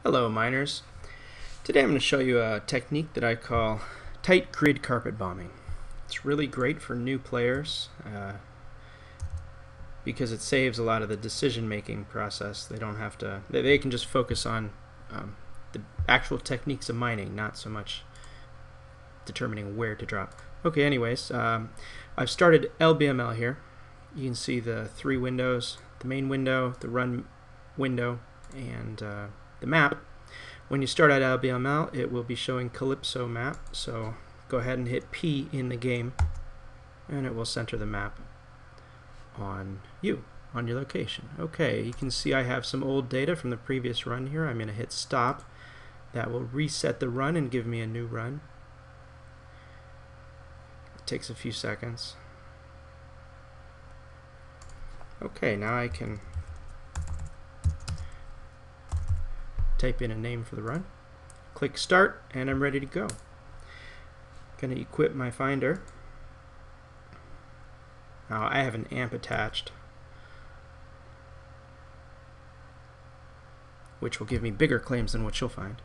Hello miners. Today I'm going to show you a technique that I call tight grid carpet bombing. It's really great for new players because it saves a lot of the decision making process. They don't have to, they can just focus on the actual techniques of mining, not so much determining where to drop. Okay, anyways, I've started LBML here. You can see the three windows, the main window, the run window, and the map. When you start at LBML, it will be showing Calypso map, so go ahead and hit P in the game and it will center the map on you, on your location. Okay, you can see I have some old data from the previous run here. I'm going to hit stop. That will reset the run and give me a new run. It takes a few seconds. Okay, now I can type in a name for the run, click start, and I'm ready to go. Gonna equip my finder. Now I have an amp attached, which will give me bigger claims than what you'll find.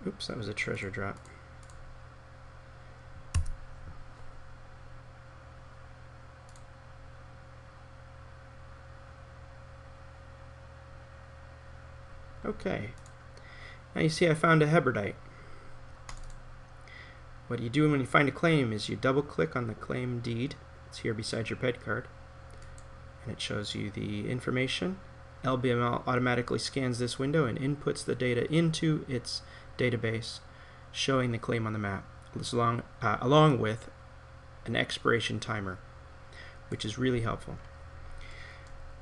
Oops, that was a treasure drop. Okay, now you see I found a Heberite. What you do when you find a claim is you double click on the claim deed. It's here beside your ped card, and it shows you the information. LBML automatically scans this window and inputs the data into its database, showing the claim on the map, along with an expiration timer, which is really helpful.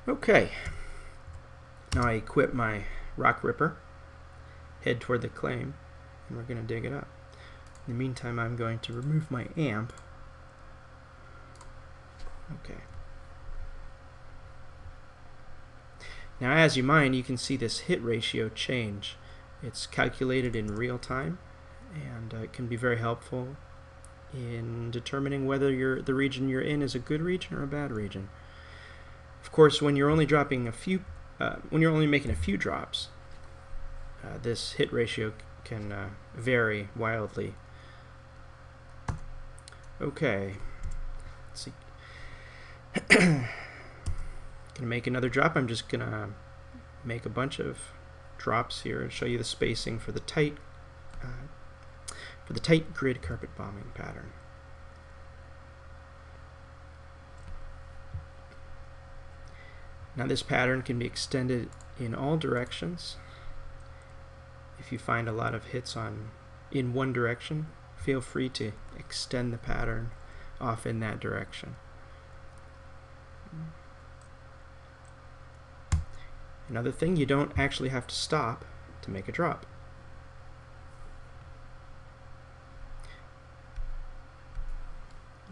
Okay, now I equip my rock ripper, head toward the claim, and we're going to dig it up. In the meantime, I'm going to remove my amp. Okay. Now as you mine, you can see this hit ratio change. It's calculated in real time, and it can be very helpful in determining whether the region you're in is a good region or a bad region. Of course, when you're only dropping a few when you're only making a few drops, this hit ratio can vary wildly. Okay, let's see. Gonna make another drop. I'm just gonna make a bunch of drops here and show you the spacing for the tight grid carpet bombing pattern. Now this pattern can be extended in all directions. If you find a lot of hits in one direction, feel free to extend the pattern off in that direction. Another thing, you don't actually have to stop to make a drop.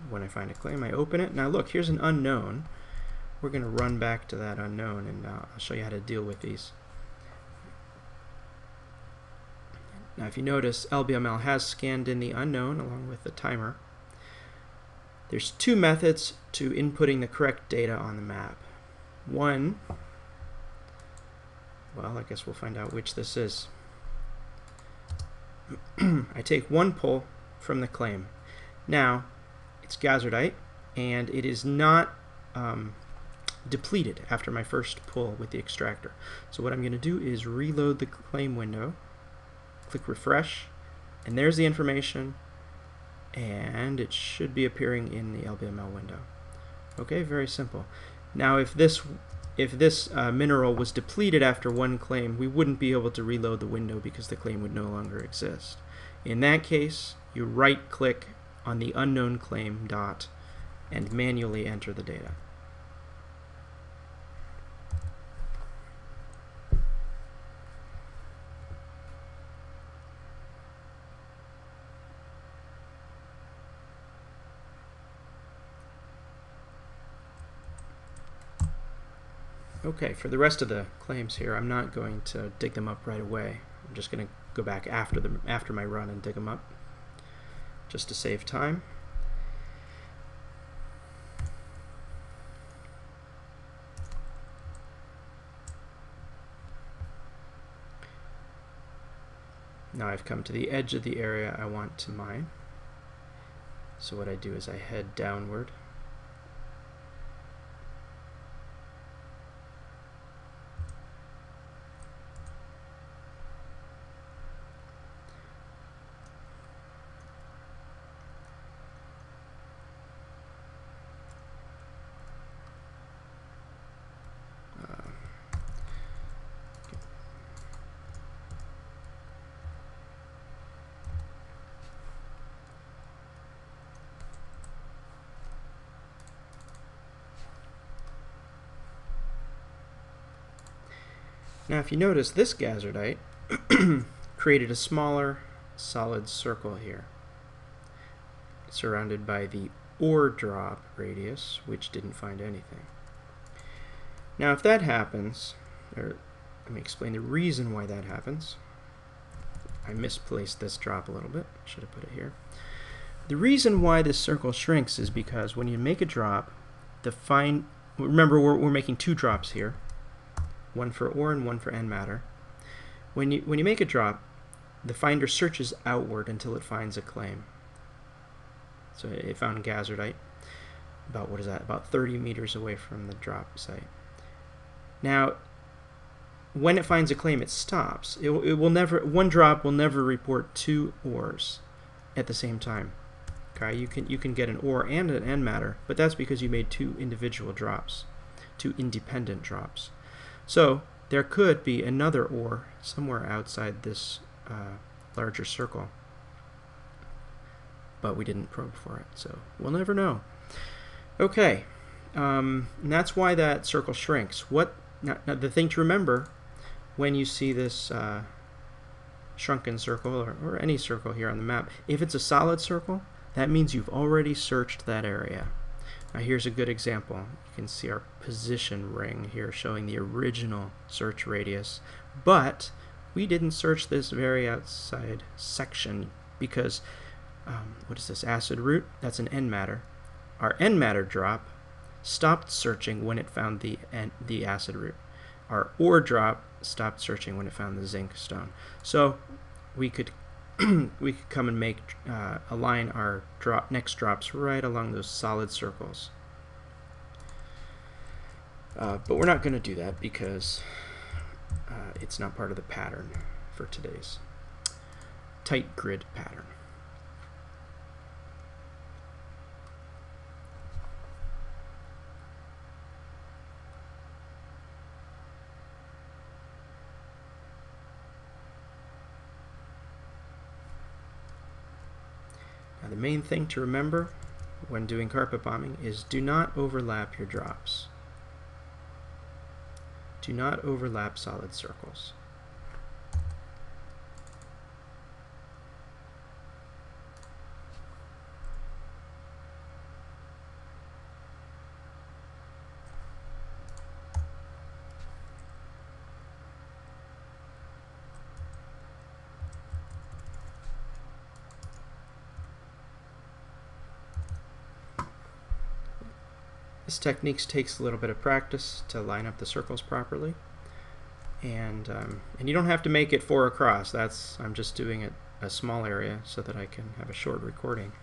When I find a claim, I open it. Now look, here's an unknown. We're going to run back to that unknown, and I'll show you how to deal with these. Now if you notice, LBML has scanned in the unknown along with the timer. There's two methods to inputting the correct data on the map. One, well, I guess we'll find out which this is. I take one pull from the claim. Now, it's Gazardite, and it is not depleted after my first pull with the extractor. So what I'm going to do is reload the claim window, click refresh, and there's the information, and it should be appearing in the LBML window. Okay, very simple. Now if this mineral was depleted after one claim, we wouldn't be able to reload the window because the claim would no longer exist. In that case, you right click on the unknown claim dot and manually enter the data. Okay, for the rest of the claims here, I'm not going to dig them up right away. I'm just going to go back after my run and dig them up, just to save time. Now I've come to the edge of the area I want to mine. So what I do is I head downward. Now if you notice, this gazardite created a smaller solid circle here, surrounded by the ore drop radius, which didn't find anything. Now if that happens, or let me explain the reason why that happens. I misplaced this drop a little bit, should have put it here. The reason why this circle shrinks is because when you make a drop, remember we're making two drops here, one for ore and one for antimatter. When you make a drop, the finder searches outward until it finds a claim. So it found gazardite about, what is that, about 30 meters away from the drop site. Now, when it finds a claim, it stops. It will never, one drop will never report two ores at the same time. Okay, you can get an ore and an antimatter, but that's because you made two individual drops, two independent drops. So there could be another ore somewhere outside this larger circle, but we didn't probe for it, so we'll never know. Okay, and that's why that circle shrinks. Now the thing to remember when you see this shrunken circle, or any circle here on the map, if it's a solid circle, that means you've already searched that area. Now here's a good example. You can see our position ring here showing the original search radius, but we didn't search this very outside section because, what is this, acid root? That's an antimatter. Our antimatter drop stopped searching when it found the acid root. Our ore drop stopped searching when it found the zinc stone. So we could we could come and make align our next drops right along those solid circles. But we're not going to do that because it's not part of the pattern for today's tight grid pattern. Now the main thing to remember when doing carpet bombing is do not overlap your drops. Do not overlap solid circles. This technique takes a little bit of practice to line up the circles properly, and you don't have to make it 4 across. I'm just doing it a small area so that I can have a short recording.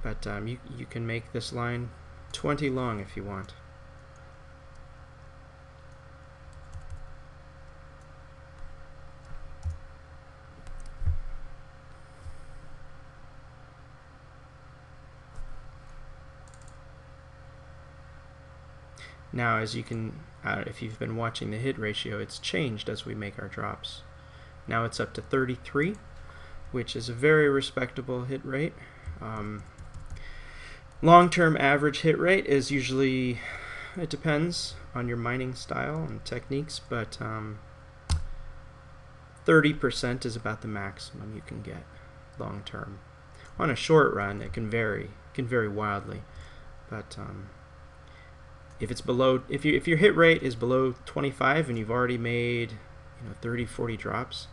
But you can make this line 20 long if you want. Now, as you can, if you've been watching the hit ratio, it's changed as we make our drops. Now it's up to 33, which is a very respectable hit rate. Long-term average hit rate is usually, it depends on your mining style and techniques, but 30% is about the maximum you can get long-term. On a short run, it can vary wildly, but if it's below, if your hit rate is below 25 and you've already made 30-40 drops,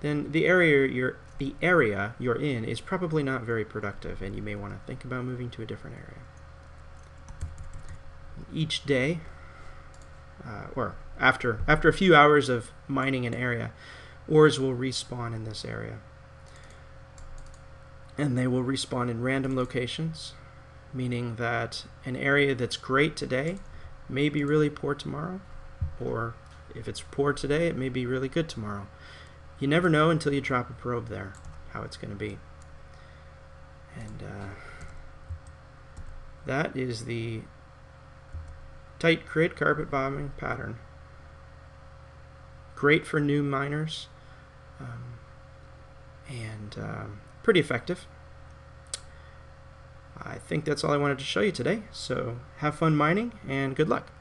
then the area you're in is probably not very productive, and you may want to think about moving to a different area. Each day, or after a few hours of mining an area, ores will respawn in this area. And they will respawn in random locations, meaning that an area that's great today may be really poor tomorrow, or if it's poor today, it may be really good tomorrow. You never know until you drop a probe there how it's going to be. And that is the tight grid carpet bombing pattern. Great for new miners, and pretty effective. I think that's all I wanted to show you today. So have fun mining and good luck.